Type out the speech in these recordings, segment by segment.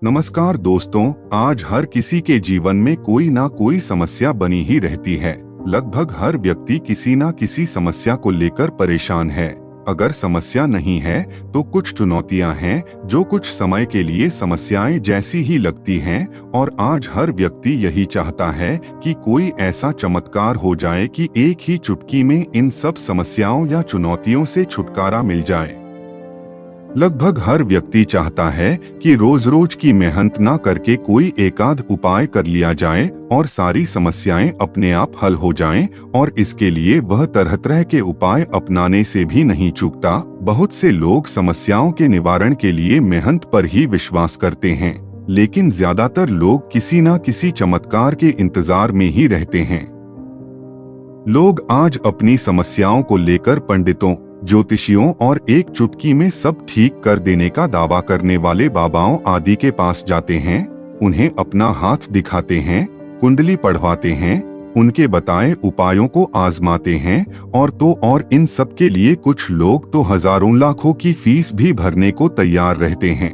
नमस्कार दोस्तों, आज हर किसी के जीवन में कोई ना कोई समस्या बनी ही रहती है। लगभग हर व्यक्ति किसी ना किसी समस्या को लेकर परेशान है। अगर समस्या नहीं है तो कुछ चुनौतियां हैं जो कुछ समय के लिए समस्याएं जैसी ही लगती हैं, और आज हर व्यक्ति यही चाहता है कि कोई ऐसा चमत्कार हो जाए कि एक ही चुटकी में इन सब समस्याओं या चुनौतियों से छुटकारा मिल जाए। लगभग हर व्यक्ति चाहता है कि रोज रोज की मेहनत ना करके कोई एकाध उपाय कर लिया जाए और सारी समस्याएं अपने आप हल हो जाएं, और इसके लिए वह तरह तरह के उपाय अपनाने से भी नहीं चूकता। बहुत से लोग समस्याओं के निवारण के लिए मेहनत पर ही विश्वास करते हैं, लेकिन ज्यादातर लोग किसी न किसी चमत्कार के इंतजार में ही रहते हैं। लोग आज अपनी समस्याओं को लेकर पंडितों, ज्योतिषियों और एक चुटकी में सब ठीक कर देने का दावा करने वाले बाबाओं आदि के पास जाते हैं। उन्हें अपना हाथ दिखाते हैं, कुंडली पढ़वाते हैं, उनके बताए उपायों को आजमाते हैं, और इन सब के लिए कुछ लोग तो हजारों लाखों की फीस भी भरने को तैयार रहते हैं।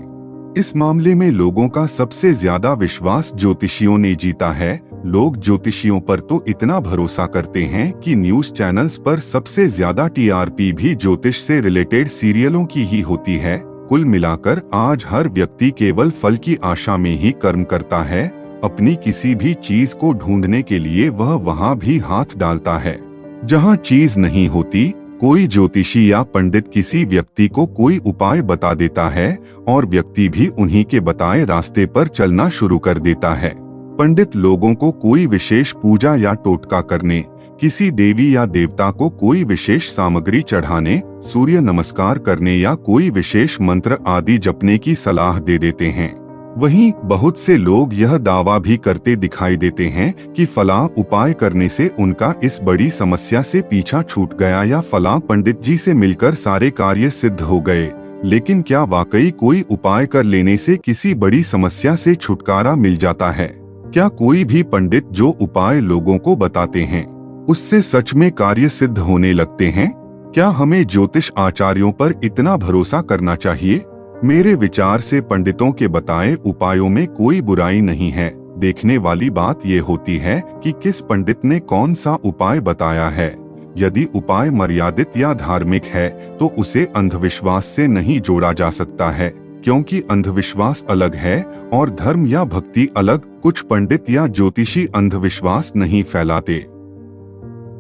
इस मामले में लोगों का सबसे ज्यादा विश्वास ज्योतिषियों ने जीता है। लोग ज्योतिषियों पर तो इतना भरोसा करते हैं कि न्यूज चैनल्स पर सबसे ज्यादा टीआरपी भी ज्योतिष से रिलेटेड सीरियलों की ही होती है। कुल मिलाकर आज हर व्यक्ति केवल फल की आशा में ही कर्म करता है। अपनी किसी भी चीज को ढूंढने के लिए वह वहां भी हाथ डालता है। जहां चीज नहीं होती, कोई ज्योतिषी या पंडित किसी व्यक्ति को कोई उपाय बता देता है और व्यक्ति भी उन्हीं के बताए रास्ते पर चलना शुरू कर देता है। पंडित लोगों को कोई विशेष पूजा या टोटका करने, किसी देवी या देवता को कोई विशेष सामग्री चढ़ाने, सूर्य नमस्कार करने या कोई विशेष मंत्र आदि जपने की सलाह दे देते हैं। वहीं बहुत से लोग यह दावा भी करते दिखाई देते हैं कि फलां उपाय करने से उनका इस बड़ी समस्या से पीछा छूट गया या फलां पंडित जी से मिलकर सारे कार्य सिद्ध हो गए। लेकिन क्या वाकई कोई उपाय कर लेने से किसी बड़ी समस्या से छुटकारा मिल जाता है? क्या कोई भी पंडित जो उपाय लोगों को बताते हैं उससे सच में कार्य सिद्ध होने लगते हैं? क्या हमें ज्योतिष आचार्यों पर इतना भरोसा करना चाहिए? मेरे विचार से पंडितों के बताए उपायों में कोई बुराई नहीं है। देखने वाली बात ये होती है कि किस पंडित ने कौन सा उपाय बताया है। यदि उपाय मर्यादित या धार्मिक है तो उसे अंधविश्वास से नहीं जोड़ा जा सकता है, क्योंकि अंधविश्वास अलग है और धर्म या भक्ति अलग। कुछ पंडित या ज्योतिषी अंधविश्वास नहीं फैलाते,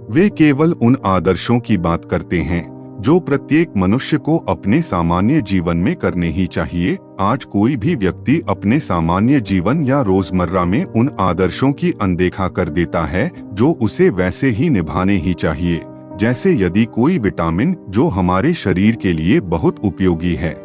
वे केवल उन आदर्शों की बात करते हैं जो प्रत्येक मनुष्य को अपने सामान्य जीवन में करने ही चाहिए। आज कोई भी व्यक्ति अपने सामान्य जीवन या रोजमर्रा में उन आदर्शों की अनदेखा कर देता है जो उसे वैसे ही निभाने ही चाहिए। जैसे यदि कोई विटामिन जो हमारे शरीर के लिए बहुत उपयोगी है,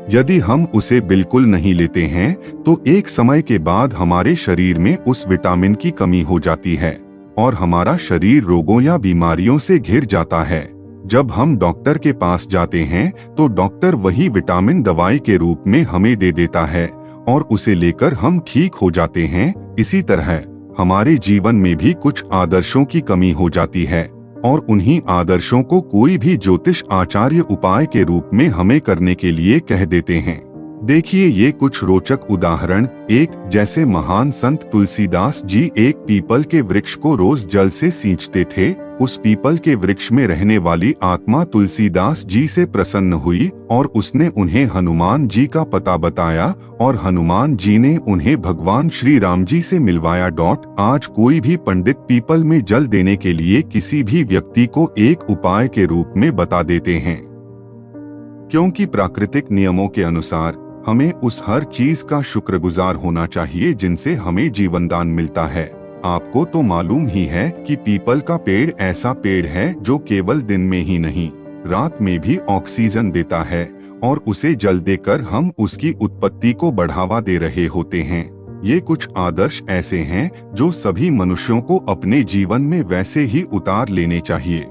यदि हम उसे बिल्कुल नहीं लेते हैं तो एक समय के बाद हमारे शरीर में उस विटामिन की कमी हो जाती है और हमारा शरीर रोगों या बीमारियों से घिर जाता है। जब हम डॉक्टर के पास जाते हैं तो डॉक्टर वही विटामिन दवाई के रूप में हमें दे देता है और उसे लेकर हम ठीक हो जाते हैं। इसी तरह हमारे जीवन में भी कुछ आदर्शों की कमी हो जाती है और उन्हीं आदर्शों को कोई भी ज्योतिष आचार्य उपाय के रूप में हमें करने के लिए कह देते हैं। देखिए ये कुछ रोचक उदाहरण। एक, जैसे महान संत तुलसीदास जी एक पीपल के वृक्ष को रोज जल से सींचते थे। उस पीपल के वृक्ष में रहने वाली आत्मा तुलसीदास जी से प्रसन्न हुई और उसने उन्हें हनुमान जी का पता बताया और हनुमान जी ने उन्हें भगवान श्री राम जी से मिलवाया। आज कोई भी पंडित पीपल में जल देने के लिए किसी भी व्यक्ति को एक उपाय के रूप में बता देते हैं, क्योंकि प्राकृतिक नियमों के अनुसार हमें उस हर चीज का शुक्रगुजार होना चाहिए जिनसे हमें जीवनदान मिलता है। आपको तो मालूम ही है कि पीपल का पेड़ ऐसा पेड़ है जो केवल दिन में ही नहीं, रात में भी ऑक्सीजन देता है, और उसे जल देकर हम उसकी उत्पत्ति को बढ़ावा दे रहे होते हैं। ये कुछ आदर्श ऐसे हैं जो सभी मनुष्यों को अपने जीवन में वैसे ही उतार लेने चाहिए।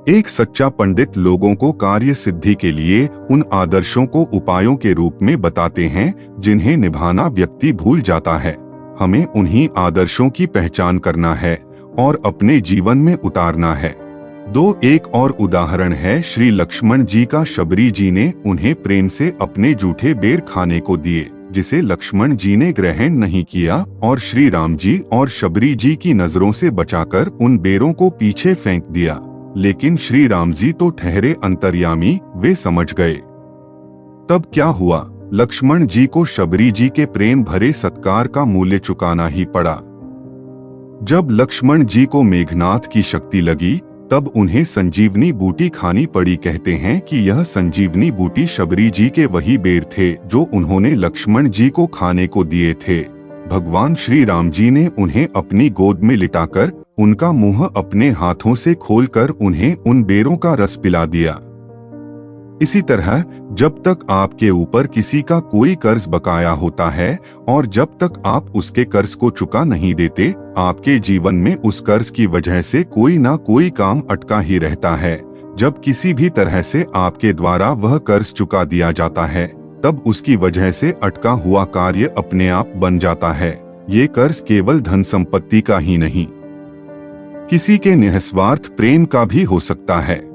एक सच्चा पंडित लोगों को कार्य सिद्धि के लिए उन आदर्शों को उपायों के रूप में बताते हैं जिन्हें निभाना व्यक्ति भूल जाता है। हमें उन्हीं आदर्शों की पहचान करना है और अपने जीवन में उतारना है। एक और उदाहरण है श्री लक्ष्मण जी का। शबरी जी ने उन्हें प्रेम से अपने जूठे बेर खाने को दिए, जिसे लक्ष्मण जी ने ग्रहण नहीं किया और श्री राम जी और शबरी जी की नजरों से बचाकर उन बेरों को पीछे फेंक दिया। लेकिन श्री राम जी तो ठहरे अंतर्यामी, वे समझ गए। तब क्या हुआ? लक्ष्मण जी को शबरी जी के प्रेम भरे सत्कार का मूल्य चुकाना ही पड़ा। जब लक्ष्मण जी को मेघनाथ की शक्ति लगी, तब उन्हें संजीवनी बूटी खानी पड़ी। कहते हैं कि यह संजीवनी बूटी शबरी जी के वही बेर थे जो उन्होंने लक्ष्मण जी को खाने को दिए थे। भगवान श्री राम जी ने उन्हें अपनी गोद में लिटाकर उनका मुंह अपने हाथों से खोलकर उन्हें उन बेरों का रस पिला दिया। इसी तरह जब तक आपके ऊपर किसी का कोई कर्ज बकाया होता है और जब तक आप उसके कर्ज को चुका नहीं देते, आपके जीवन में उस कर्ज की वजह से कोई ना कोई काम अटका ही रहता है। जब किसी भी तरह से आपके द्वारा वह कर्ज चुका दिया जाता है, तब उसकी वजह से अटका हुआ कार्य अपने आप बन जाता है। ये कर्ज केवल धन संपत्ति का ही नहीं, किसी के निस्वार्थ प्रेम का भी हो सकता है।